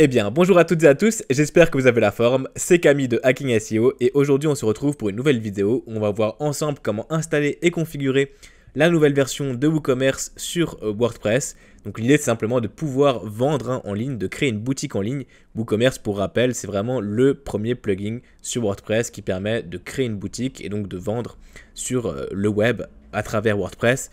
Eh bien, bonjour à toutes et à tous, j'espère que vous avez la forme, c'est Camille de Hacking SEO et aujourd'hui on se retrouve pour une nouvelle vidéo où on va voir ensemble comment installer et configurer la nouvelle version de WooCommerce sur WordPress. Donc l'idée c'est simplement de pouvoir vendre en ligne, de créer une boutique en ligne. WooCommerce, pour rappel, c'est vraiment le premier plugin sur WordPress qui permet de créer une boutique et donc de vendre sur le web à travers WordPress.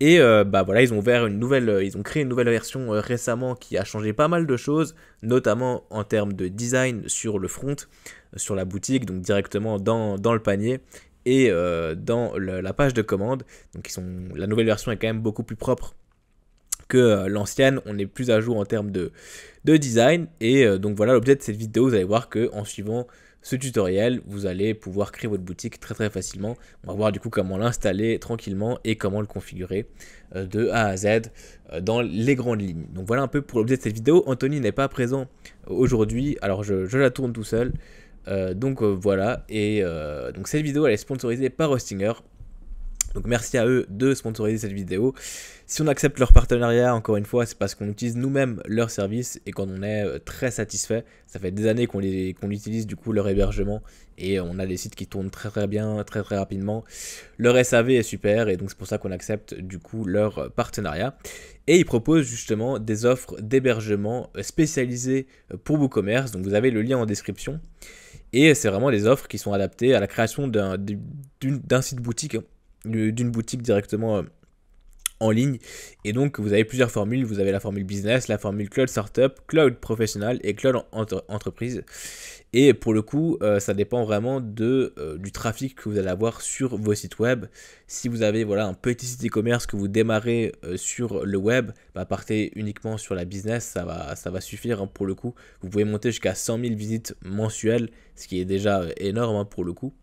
Et voilà, ils ont ils ont créé une nouvelle version récemment qui a changé pas mal de choses, notamment en termes de design sur le front, sur la boutique, donc directement dans le panier et dans la page de commande. Donc la nouvelle version est quand même beaucoup plus propre que l'ancienne, on est plus à jour en termes de design. Et donc voilà l'objet de cette vidéo, vous allez voir que en suivant ce tutoriel, vous allez pouvoir créer votre boutique très facilement. On va voir du coup comment l'installer tranquillement et comment le configurer de A à Z dans les grandes lignes. Donc voilà un peu pour l'objet de cette vidéo. Anthony n'est pas présent aujourd'hui, alors je la tourne tout seul. Voilà, et donc cette vidéo elle est sponsorisée par Hostinger. Donc merci à eux de sponsoriser cette vidéo. Si on accepte leur partenariat, encore une fois, c'est parce qu'on utilise nous-mêmes leur service et quand on est très satisfait. Ça fait des années qu'on utilise du coup leur hébergement et on a des sites qui tournent très bien, très rapidement. Leur SAV est super et donc c'est pour ça qu'on accepte du coup leur partenariat. Et ils proposent justement des offres d'hébergement spécialisées pour WooCommerce. Donc vous avez le lien en description. Et c'est vraiment des offres qui sont adaptées à la création d'un site boutique, d'une boutique directement en ligne. Et donc vous avez plusieurs formules, vous avez la formule business, la formule cloud startup, cloud professionnel et cloud entreprise. Et pour le coup ça dépend vraiment du trafic que vous allez avoir sur vos sites web. Si vous avez voilà un petit site e-commerce que vous démarrez sur le web, partez uniquement sur la business, ça va suffire hein, pour le coup. Vous pouvez monter jusqu'à 100 000 visites mensuelles, ce qui est déjà énorme hein, pour le coup.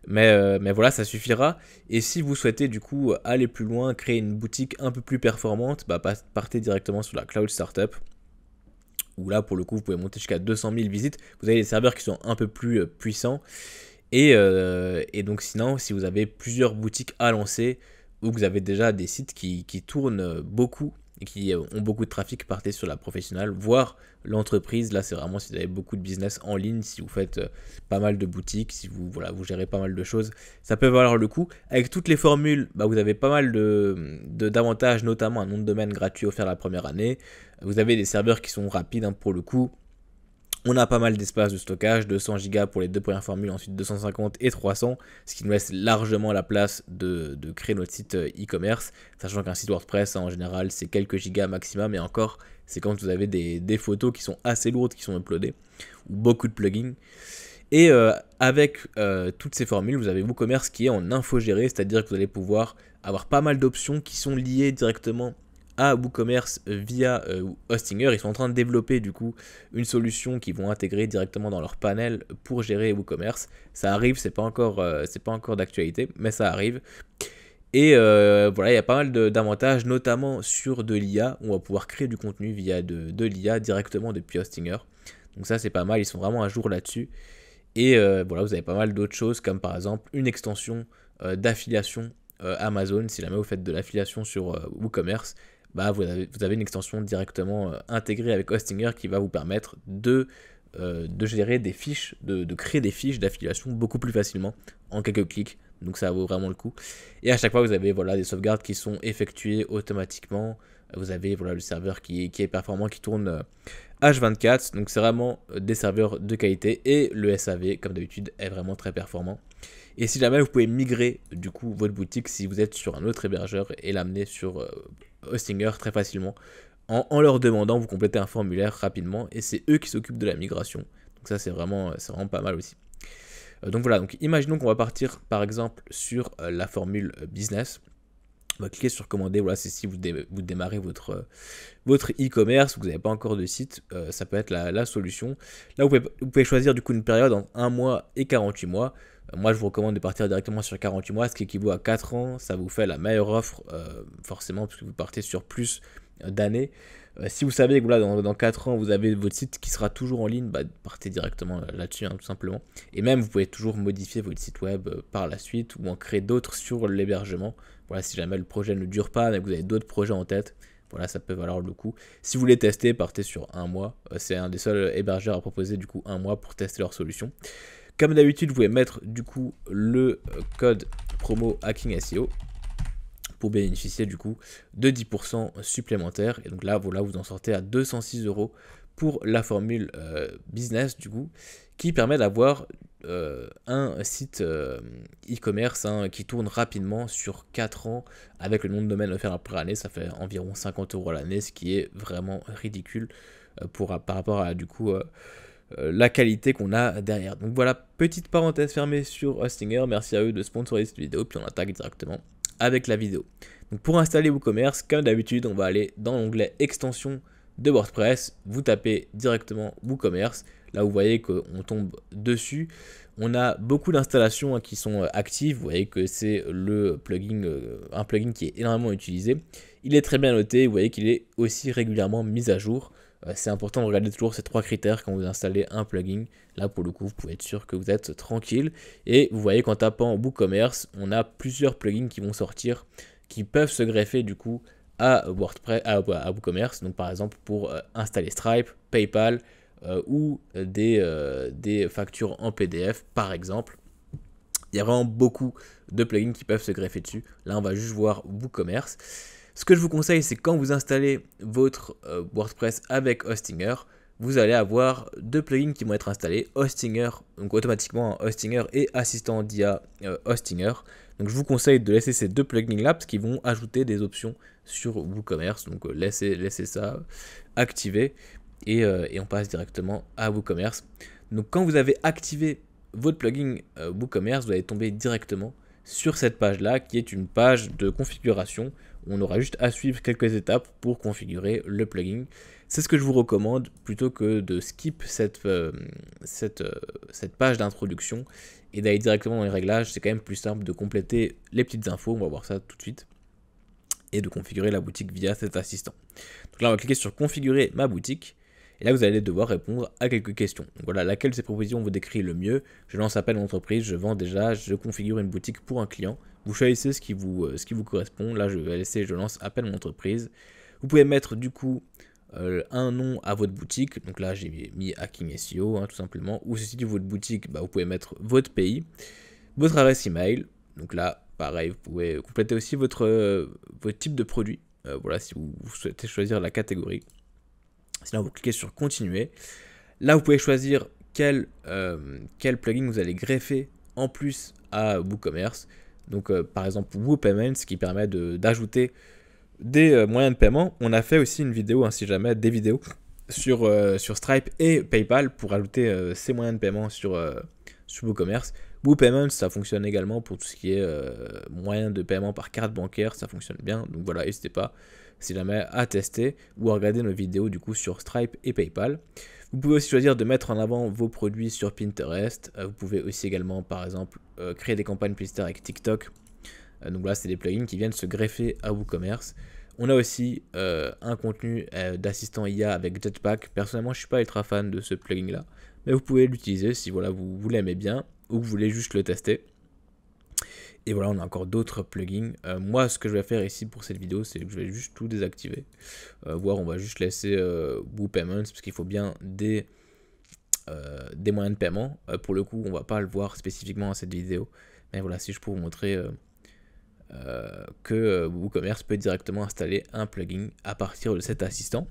Mais voilà, ça suffira. Et si vous souhaitez du coup aller plus loin, créer une boutique un peu plus performante, partez directement sur la Cloud Startup. Où là, pour le coup, vous pouvez monter jusqu'à 200 000 visites. Vous avez des serveurs qui sont un peu plus puissants. Et donc sinon, si vous avez plusieurs boutiques à lancer, ou que vous avez déjà des sites qui tournent beaucoup, et qui ont beaucoup de trafic, partez sur la professionnelle, voire l'entreprise. Là, c'est vraiment si vous avez beaucoup de business en ligne, si vous faites pas mal de boutiques, si vous gérez pas mal de choses, ça peut valoir le coup. Avec toutes les formules, vous avez pas mal d'avantages, notamment un nom de domaine gratuit offert la première année. Vous avez des serveurs qui sont rapides hein, pour le coup. On a pas mal d'espace de stockage, 200 Go pour les deux premières formules, ensuite 250 et 300, ce qui nous laisse largement la place de créer notre site e-commerce, sachant qu'un site WordPress, en général, c'est quelques gigas maximum, et encore, c'est quand vous avez des photos qui sont assez lourdes, qui sont uploadées, ou beaucoup de plugins. Et avec toutes ces formules, vous avez WooCommerce qui est en infogéré, c'est-à-dire que vous allez pouvoir avoir pas mal d'options qui sont liées directement à WooCommerce via Hostinger. Ils sont en train de développer du coup une solution qu'ils vont intégrer directement dans leur panel pour gérer WooCommerce. Ça arrive, c'est pas encore d'actualité, mais ça arrive. Et voilà, il y a pas mal d'avantages, notamment sur de l'IA. On va pouvoir créer du contenu via de l'IA directement depuis Hostinger. Donc ça c'est pas mal, ils sont vraiment à jour là-dessus. Et voilà, vous avez pas mal d'autres choses comme par exemple une extension d'affiliation. Amazon, si jamais vous faites de l'affiliation sur WooCommerce, vous avez une extension directement intégrée avec Hostinger qui va vous permettre de gérer des fiches, de créer des fiches d'affiliation beaucoup plus facilement en quelques clics. Donc ça vaut vraiment le coup. Et à chaque fois, vous avez des sauvegardes qui sont effectuées automatiquement. Vous avez le serveur qui est performant, qui tourne H24. Donc c'est vraiment des serveurs de qualité. Et le SAV, comme d'habitude, est vraiment très performant. Et si jamais vous pouvez migrer du coup votre boutique si vous êtes sur un autre hébergeur et l'amener sur Hostinger très facilement en leur demandant, vous complétez un formulaire rapidement et c'est eux qui s'occupent de la migration. Donc ça c'est vraiment pas mal aussi. Donc voilà, donc imaginons qu'on va partir par exemple sur la formule business. On va cliquer sur commander, voilà, c'est si vous démarrez votre e-commerce, vous n'avez pas encore de site, ça peut être la solution. Là vous pouvez choisir du coup une période entre 1 mois et 48 mois. Moi je vous recommande de partir directement sur 48 mois, ce qui équivaut à 4 ans, ça vous fait la meilleure offre forcément parce que vous partez sur plus d'années. Si vous savez que dans 4 ans vous avez votre site qui sera toujours en ligne, partez directement là-dessus hein, tout simplement. Et même vous pouvez toujours modifier votre site web par la suite ou en créer d'autres sur l'hébergement. Voilà, si jamais le projet ne dure pas mais que vous avez d'autres projets en tête, Voilà, ça peut valoir le coup. Si vous voulez tester, partez sur un mois. C'est un des seuls hébergeurs à proposer du coup un mois pour tester leur solution. Comme d'habitude, vous pouvez mettre du coup le code promo Hacking SEO pour bénéficier du coup de 10% supplémentaires. Et donc là, voilà, vous en sortez à 206 € pour la formule business du coup, qui permet d'avoir un site e-commerce qui tourne rapidement sur 4 ans avec le nom de domaine offert par année. Ça fait environ 50 € à l'année, ce qui est vraiment ridicule par rapport à du coup la qualité qu'on a derrière. Donc voilà, petite parenthèse fermée sur Hostinger. Merci à eux de sponsoriser cette vidéo, puis on attaque directement avec la vidéo. Donc pour installer WooCommerce, comme d'habitude, on va aller dans l'onglet extension de WordPress, vous tapez directement WooCommerce. Là vous voyez qu'on tombe dessus. On a beaucoup d'installations qui sont actives. Vous voyez que c'est le plugin, un plugin qui est énormément utilisé. Il est très bien noté. Vous voyez qu'il est aussi régulièrement mis à jour. C'est important de regarder toujours ces 3 critères quand vous installez un plugin. Là pour le coup vous pouvez être sûr que vous êtes tranquille. Et vous voyez qu'en tapant WooCommerce, on a plusieurs plugins qui vont sortir, qui peuvent se greffer du coup à WordPress, à WooCommerce. Donc par exemple pour installer Stripe, PayPal ou des factures en PDF par exemple. Il y a vraiment beaucoup de plugins qui peuvent se greffer dessus. Là on va juste voir WooCommerce. Ce que je vous conseille, c'est quand vous installez votre WordPress avec Hostinger, vous allez avoir 2 plugins qui vont être installés, Hostinger, donc automatiquement Hostinger et assistant d'IA Hostinger. Donc je vous conseille de laisser ces 2 plugins là parce qu'ils vont ajouter des options sur WooCommerce. Donc laissez ça activé et on passe directement à WooCommerce. Donc quand vous avez activé votre plugin WooCommerce, vous allez tomber directement sur cette page là qui est une page de configuration. On aura juste à suivre quelques étapes pour configurer le plugin. C'est ce que je vous recommande plutôt que de skip cette page d'introduction et d'aller directement dans les réglages. C'est quand même plus simple de compléter les petites infos, on va voir ça tout de suite, et de configurer la boutique via cet assistant. Donc là on va cliquer sur configurer ma boutique. Et là, vous allez devoir répondre à quelques questions. Donc voilà, laquelle de ces propositions vous décrit le mieux? Je lance appel à une entreprise, je vends déjà, je configure une boutique pour un client. Vous choisissez ce qui vous correspond. Là, je vais laisser, je lance appel à une entreprise. Vous pouvez mettre du coup un nom à votre boutique. Donc là, j'ai mis Hacking SEO, tout simplement. Ou si c'est votre boutique, vous pouvez mettre votre pays, votre adresse email. Donc là, pareil, vous pouvez compléter aussi votre type de produit. Voilà, si vous souhaitez choisir la catégorie. Sinon, vous cliquez sur continuer. Là, vous pouvez choisir quel plugin vous allez greffer en plus à WooCommerce. Donc, par exemple, WooPayments, qui permet d'ajouter des moyens de paiement. On a fait aussi une vidéo, si jamais, des vidéos sur Stripe et PayPal pour ajouter ces moyens de paiement sur WooCommerce. WooPayments, ça fonctionne également pour tout ce qui est moyen de paiement par carte bancaire. Ça fonctionne bien. Donc voilà, n'hésitez pas, si jamais, à tester ou à regarder nos vidéos du coup sur Stripe et PayPal. Vous pouvez aussi choisir de mettre en avant vos produits sur Pinterest. Vous pouvez aussi également, par exemple, créer des campagnes publicitaires avec TikTok. Donc là, c'est des plugins qui viennent se greffer à WooCommerce. On a aussi un contenu d'assistant IA avec Jetpack. Personnellement, je ne suis pas ultra fan de ce plugin-là, mais vous pouvez l'utiliser si voilà, vous l'aimez bien ou que vous voulez juste le tester. Et voilà, on a encore d'autres plugins. Moi, ce que je vais faire ici pour cette vidéo, c'est que je vais juste tout désactiver. Voire on va juste laisser WooPayments, parce qu'il faut bien des moyens de paiement. Pour le coup, on va pas le voir spécifiquement dans cette vidéo. Mais voilà, si je peux vous montrer que WooCommerce peut directement installer un plugin à partir de cet assistant.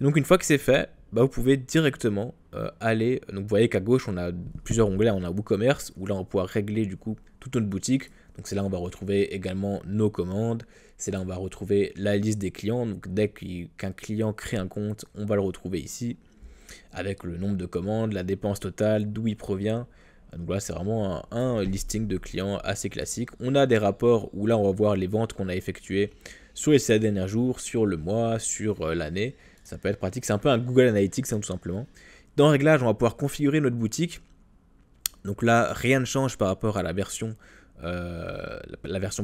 Et donc une fois que c'est fait, vous pouvez directement aller. Donc vous voyez qu'à gauche, on a plusieurs onglets. On a WooCommerce, où là on va pouvoir régler du coup toute notre boutique. Donc c'est là on va retrouver également nos commandes, c'est là on va retrouver la liste des clients. Donc dès qu'un client crée un compte, on va le retrouver ici, avec le nombre de commandes, la dépense totale, d'où il provient. Donc là c'est vraiment un listing de clients assez classique. On a des rapports où là on va voir les ventes qu'on a effectuées sur les 7 derniers jours, sur le mois, sur l'année. Ça peut être pratique, c'est un peu un Google Analytics tout simplement. Dans Réglages, on va pouvoir configurer notre boutique. Donc là, rien ne change par rapport à la version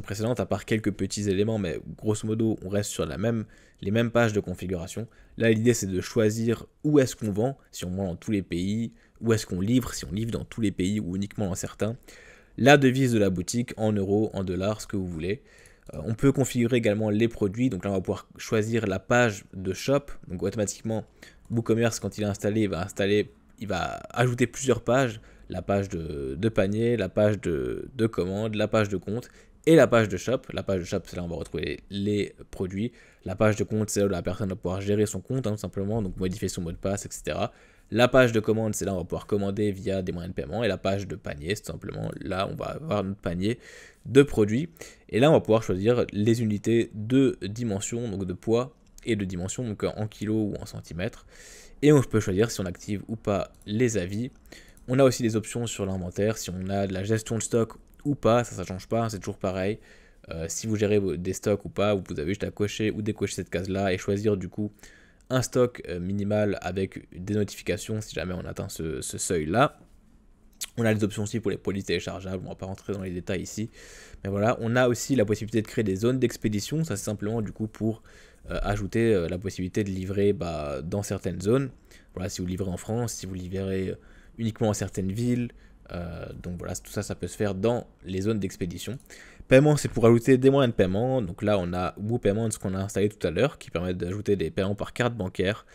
précédente, à part quelques petits éléments, mais grosso modo, on reste sur les mêmes pages de configuration. Là, l'idée, c'est de choisir où est-ce qu'on vend, si on vend dans tous les pays, où est-ce qu'on livre, si on livre dans tous les pays ou uniquement dans certains. La devise de la boutique, en euros, en dollars, ce que vous voulez. On peut configurer également les produits, donc là on va pouvoir choisir la page de shop, donc automatiquement WooCommerce quand il est installé, il va ajouter plusieurs pages, la page de panier, la page de commande, la page de compte et la page de shop. La page de shop, c'est là où on va retrouver les produits. La page de compte, c'est là où la personne va pouvoir gérer son compte, tout simplement, donc modifier son mot de passe, etc. La page de commande, c'est là où on va pouvoir commander via des moyens de paiement. Et la page de panier, c'est tout simplement là où on va avoir notre panier de produits. Et là, on va pouvoir choisir les unités de dimension, donc de poids et de dimension, donc en kilos ou en centimètres. Et on peut choisir si on active ou pas les avis. On a aussi des options sur l'inventaire, si on a de la gestion de stock ou pas, ça ne change pas, c'est toujours pareil. Si vous gérez des stocks ou pas, vous avez juste à cocher ou décocher cette case-là et choisir du coup un stock minimal avec des notifications si jamais on atteint ce seuil-là. On a les options aussi pour les produits téléchargeables, on ne va pas rentrer dans les détails ici. Mais voilà, on a aussi la possibilité de créer des zones d'expédition, ça c'est simplement du coup pour ajouter la possibilité de livrer dans certaines zones. Voilà, si vous livrez en France, si vous livrez uniquement dans certaines villes. Donc voilà, tout ça, ça peut se faire dans les zones d'expédition. Paiement, c'est pour ajouter des moyens de paiement. Donc là, on a WooPayment, ce qu'on a installé tout à l'heure, qui permet d'ajouter des paiements par carte bancaire.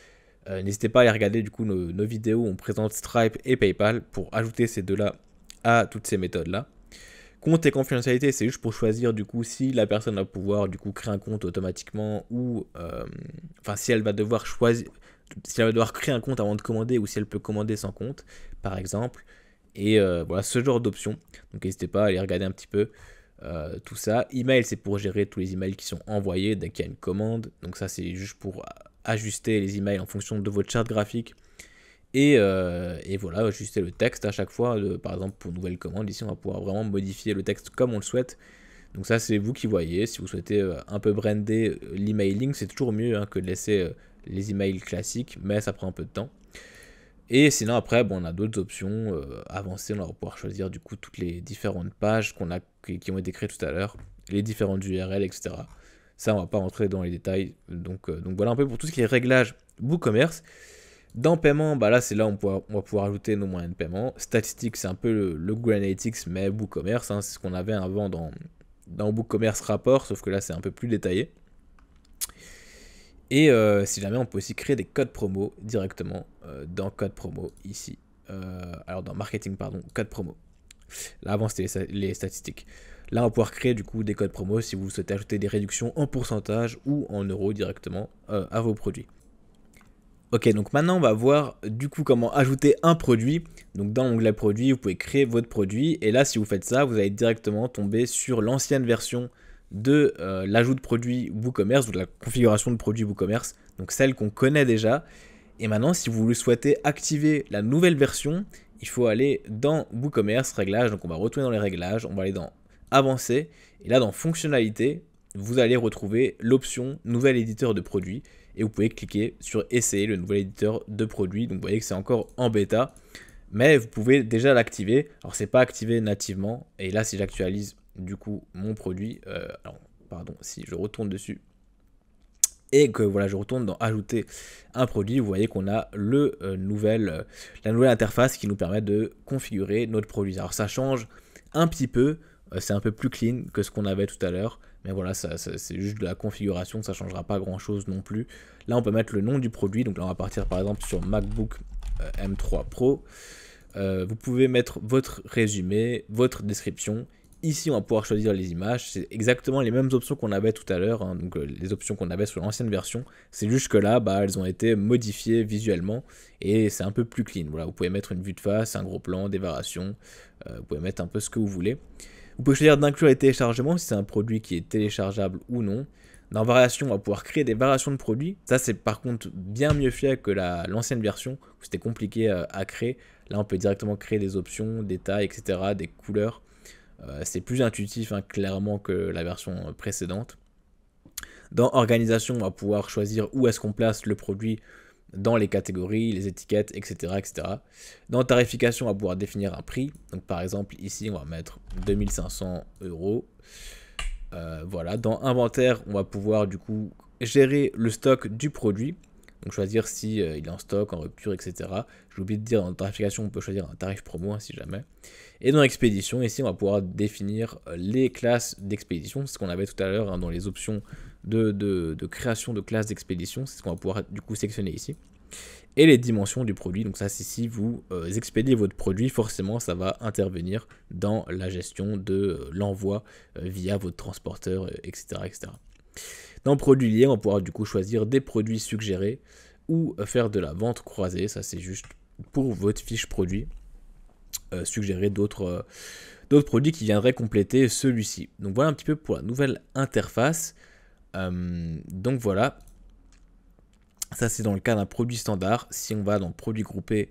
N'hésitez pas à aller regarder du coup nos vidéos où on présente Stripe et PayPal pour ajouter ces deux-là à toutes ces méthodes-là. Compte et confidentialité, c'est juste pour choisir du coup si la personne va pouvoir du coup créer un compte automatiquement ou enfin si elle va devoir choisir, si elle va devoir créer un compte avant de commander ou si elle peut commander sans compte, par exemple. Et voilà ce genre d'options. Donc n'hésitez pas à aller regarder un petit peu tout ça. Email, c'est pour gérer tous les emails qui sont envoyés dès qu'il y a une commande. Donc ça c'est juste pour ajuster les emails en fonction de votre charte graphique. Et voilà, ajuster le texte à chaque fois. Par exemple, pour une nouvelle commande, ici, on va pouvoir vraiment modifier le texte comme on le souhaite. Donc ça, c'est vous qui voyez. Si vous souhaitez un peu brander l'emailing, c'est toujours mieux que de laisser les emails classiques, mais ça prend un peu de temps. Et sinon, après, bon, on a d'autres options avancées. On va pouvoir choisir du coup toutes les différentes pages qui ont été créées tout à l'heure, les différentes URL, etc. Ça, on va pas rentrer dans les détails. Donc voilà un peu pour tout ce qui est réglage WooCommerce. Dans paiement, là c'est là où on va pouvoir ajouter nos moyens de paiement. Statistiques, c'est un peu le Google Analytics, mais WooCommerce, c'est ce qu'on avait avant dans WooCommerce Rapport, sauf que là c'est un peu plus détaillé. Et si jamais on peut aussi créer des codes promo directement dans code promo ici. Alors dans marketing, pardon, code promo. Là avant c'était les statistiques. Là on va pouvoir créer du coup des codes promo si vous souhaitez ajouter des réductions en pourcentage ou en euros directement à vos produits. Ok, donc maintenant on va voir du coup comment ajouter un produit. Donc dans l'onglet produit, vous pouvez créer votre produit. Et là, si vous faites ça, vous allez directement tomber sur l'ancienne version de l'ajout de produit WooCommerce, ou de la configuration de produit WooCommerce. Donc celle qu'on connaît déjà. Et maintenant, si vous souhaitez activer la nouvelle version, il faut aller dans WooCommerce, réglages. Donc on va retourner dans les réglages, on va aller dans Avancer. Et là, dans Fonctionnalité, vous allez retrouver l'option Nouvel éditeur de produit. Et vous pouvez cliquer sur Essayer le nouvel éditeur de produit. Donc vous voyez que c'est encore en bêta, mais vous pouvez déjà l'activer. Alors c'est pas activé nativement. Et là, si j'actualise du coup mon produit, si je retourne dessus et que voilà, je retourne dans Ajouter un produit, vous voyez qu'on a la nouvelle interface qui nous permet de configurer notre produit. Alors ça change un petit peu. C'est un peu plus clean que ce qu'on avait tout à l'heure. Mais voilà, c'est juste de la configuration, ça ne changera pas grand chose non plus. Là, on peut mettre le nom du produit. Donc là, on va partir par exemple sur MacBook M3 Pro. Vous pouvez mettre votre résumé, votre description. Ici, on va pouvoir choisir les images. C'est exactement les mêmes options qu'on avait tout à l'heure. Donc les options qu'on avait sur l'ancienne version. C'est juste que là, elles ont été modifiées visuellement. Et c'est un peu plus clean. Voilà, vous pouvez mettre une vue de face, un gros plan, des variations. Vous pouvez mettre un peu ce que vous voulez. Vous pouvez choisir d'inclure les téléchargements si c'est un produit qui est téléchargeable ou non. Dans variation, on va pouvoir créer des variations de produits. Ça, c'est par contre bien mieux fait que l'ancienne version où c'était compliqué à créer. Là, on peut directement créer des options, des tailles, etc., des couleurs. C'est plus intuitif, clairement, que la version précédente. Dans organisation, on va pouvoir choisir où est-ce qu'on place le produit dans les catégories, les étiquettes, etc., etc. Dans tarification, on va pouvoir définir un prix. Donc par exemple, ici, on va mettre 2500 €. Voilà. Dans inventaire, on va pouvoir du coup gérer le stock du produit. Donc choisir si il est en stock, en rupture, etc. J'ai oublié de dire dans tarification, on peut choisir un tarif promo hein, si jamais. Et dans expédition, ici on va pouvoir définir les classes d'expédition, c'est ce qu'on avait tout à l'heure hein, dans les options de création de classes d'expédition, c'est ce qu'on va pouvoir du coup sélectionner ici. Et les dimensions du produit, donc ça c'est si vous expédiez votre produit, forcément ça va intervenir dans la gestion de l'envoi via votre transporteur, etc., etc. Dans produits liés, on va pouvoir du coup choisir des produits suggérés ou faire de la vente croisée, ça c'est juste pour votre fiche produit, suggérer d'autres produits qui viendraient compléter celui-ci. Donc voilà un petit peu pour la nouvelle interface. Donc voilà. Ça, c'est dans le cas d'un produit standard. Si on va dans produit groupé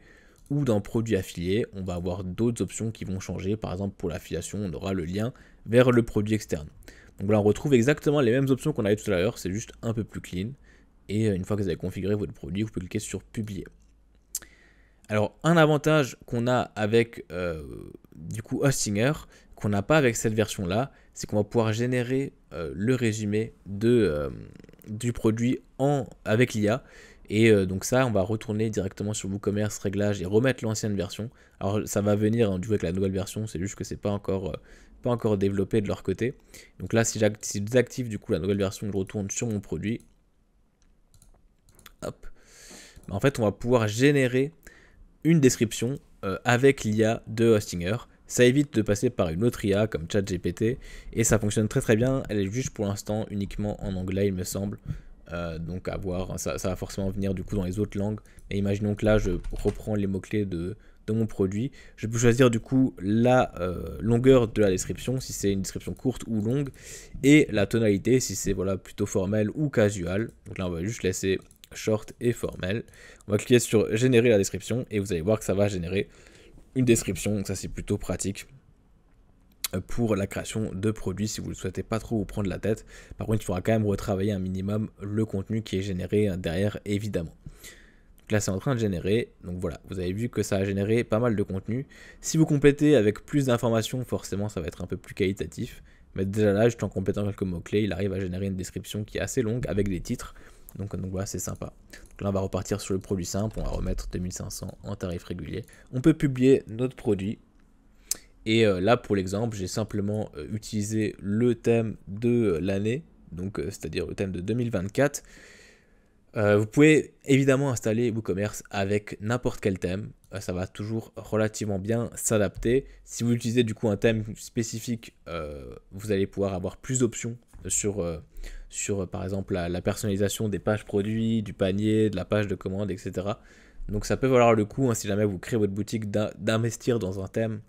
ou dans produit affilié, on va avoir d'autres options qui vont changer. Par exemple, pour l'affiliation, on aura le lien vers le produit externe. Donc là, on retrouve exactement les mêmes options qu'on avait tout à l'heure. C'est juste un peu plus clean. Et une fois que vous avez configuré votre produit, vous pouvez cliquer sur publier. Alors, un avantage qu'on a avec du coup Hostinger, qu'on n'a pas avec cette version-là, c'est qu'on va pouvoir générer le résumé du produit avec l'IA. Et donc ça, on va retourner directement sur WooCommerce, réglages et remettre l'ancienne version. Alors ça va venir hein, du coup avec la nouvelle version, c'est juste que c'est pas encore développé de leur côté. Donc là, si j'active du coup la nouvelle version, je retourne sur mon produit. Hop. En fait, on va pouvoir générer une description avec l'IA de Hostinger. Ça évite de passer par une autre IA comme ChatGPT et ça fonctionne très très bien. Elle est juste pour l'instant uniquement en anglais, il me semble. Donc à voir, ça va forcément venir du coup dans les autres langues. Et imaginons que là, je reprends les mots-clés de mon produit. Je peux choisir du coup la longueur de la description, si c'est une description courte ou longue, et la tonalité, si c'est voilà, plutôt formel ou casual. Donc là, on va juste laisser short et formel. On va cliquer sur générer la description et vous allez voir que ça va générer une description. Donc ça c'est plutôt pratique pour la création de produits si vous ne souhaitez pas trop vous prendre la tête. Par contre il faudra quand même retravailler un minimum le contenu qui est généré derrière évidemment. Donc là c'est en train de générer, donc voilà, vous avez vu que ça a généré pas mal de contenu. Si vous complétez avec plus d'informations, forcément ça va être un peu plus qualitatif. Mais déjà là, juste en complétant quelques mots-clés, il arrive à générer une description qui est assez longue avec des titres. Donc voilà, c'est sympa. Donc là, on va repartir sur le produit simple. On va remettre 2500 en tarif régulier. On peut publier notre produit. Et là, pour l'exemple, j'ai simplement utilisé le thème de l'année. Donc, c'est-à-dire le thème de 2024. Vous pouvez évidemment installer WooCommerce avec n'importe quel thème. Ça va toujours relativement bien s'adapter. Si vous utilisez du coup un thème spécifique, vous allez pouvoir avoir plus d'options sur par exemple la personnalisation des pages produits, du panier, de la page de commande, etc. Donc ça peut valoir le coup hein, si jamais vous créez votre boutique d'investir dans un thème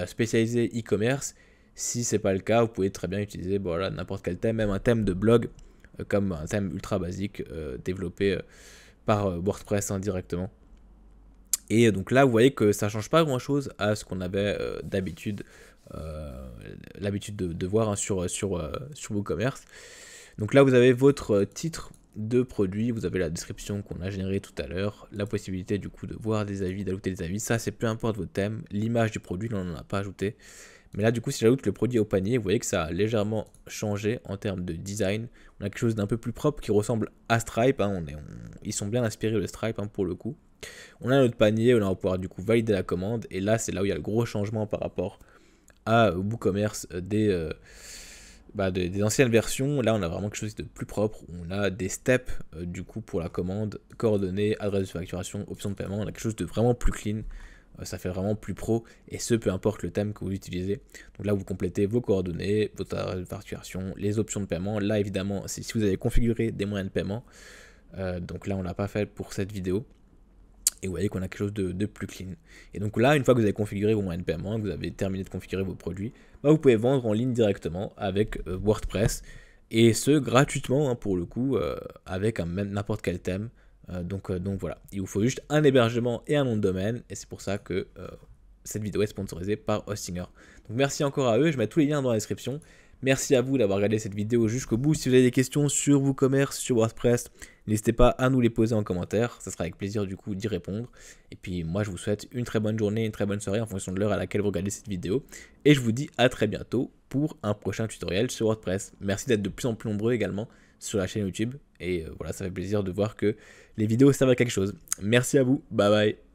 spécialisé e-commerce. Si c'est pas le cas, vous pouvez très bien utiliser voilà, n'importe quel thème, même un thème de blog comme un thème ultra basique développé par WordPress indirectement. Et donc là, vous voyez que ça change pas grand-chose à ce qu'on avait d'habitude, l'habitude de voir hein, sur WooCommerce. Donc là, vous avez votre titre de produit, vous avez la description qu'on a générée tout à l'heure, la possibilité du coup de voir des avis, d'ajouter des avis. Ça, c'est peu importe votre thème, l'image du produit, là, on n'en a pas ajouté. Mais là, du coup, si j'ajoute le produit au panier, vous voyez que ça a légèrement changé en termes de design. On a quelque chose d'un peu plus propre qui ressemble à Stripe. Hein. Ils sont bien inspirés de Stripe hein, pour le coup. On a notre panier, on va pouvoir du coup valider la commande. Et là, c'est là où il y a le gros changement par rapport à WooCommerce des anciennes versions. Là, on a vraiment quelque chose de plus propre. On a des steps du coup pour la commande, coordonnées, adresse de facturation, option de paiement. On a quelque chose de vraiment plus clean. Ça fait vraiment plus pro, et ce, peu importe le thème que vous utilisez. Donc là, vous complétez vos coordonnées, votre adresse de facturation, les options de paiement. Là, évidemment, c'est si vous avez configuré des moyens de paiement. Donc là, on l'a pas fait pour cette vidéo. Et vous voyez qu'on a quelque chose de plus clean. Et donc là, une fois que vous avez configuré vos moyens de paiement, que vous avez terminé de configurer vos produits, vous pouvez vendre en ligne directement avec WordPress. Et ce, gratuitement, hein, pour le coup, avec même n'importe quel thème. Donc voilà, il vous faut juste un hébergement et un nom de domaine, et c'est pour ça que cette vidéo est sponsorisée par Hostinger. Donc merci encore à eux, je mets tous les liens dans la description. Merci à vous d'avoir regardé cette vidéo jusqu'au bout. Si vous avez des questions sur WooCommerce, sur WordPress, n'hésitez pas à nous les poser en commentaire, ça sera avec plaisir du coup d'y répondre. Et puis moi je vous souhaite une très bonne journée, une très bonne soirée en fonction de l'heure à laquelle vous regardez cette vidéo. Et je vous dis à très bientôt pour un prochain tutoriel sur WordPress. Merci d'être de plus en plus nombreux également sur la chaîne YouTube. Et voilà, ça fait plaisir de voir que les vidéos servent à quelque chose. Merci à vous, bye bye.